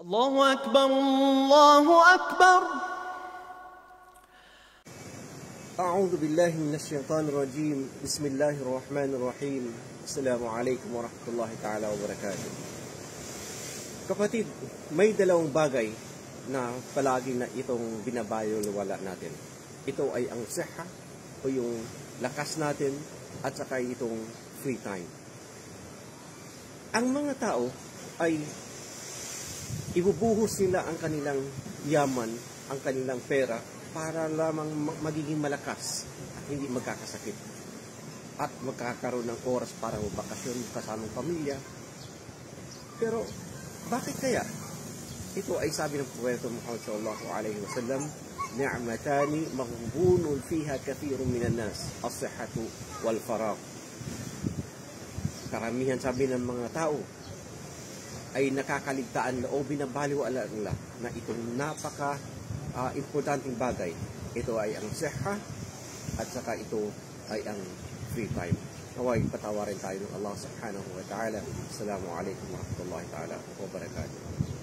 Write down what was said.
الله أكبر الله أكبر. أعوذ بالله من الشيطان الرجيم. بسم الله الرحمن الرحيم. Assalamu alaikum warahmatullahi ta'ala wabarakatuh. Kapatid, may dalawang bagay na palagi na itong binabayolwala natin. Ito ay ang siha o yung lakas natin at saka itong free time. Ang mga tao ay ibubuhos nila ang kanilang yaman, ang kanilang pera para lamang magiging malakas at hindi magkakasakit at magkakaroon ng oras para magbakasyon kasamang pamilya. Pero bakit kaya? Ito ay sabi ng Propeta Muhammad sallallahu alaihi wasallam, ni'matani maghbunun fiha kathirun minan nas, as-sihhatu wal faragh. Karamihan sabi ng mga tao ay nakakaligtaan o binabaliwala nila na itong napaka importanteng bagay. Ito ay ang siha at saka ito ay ang free time. Naway patawarin tayo ng Allah subhanahu wa ta'ala. Assalamu alaikum warahmatullahi ta'ala wabarakatuh.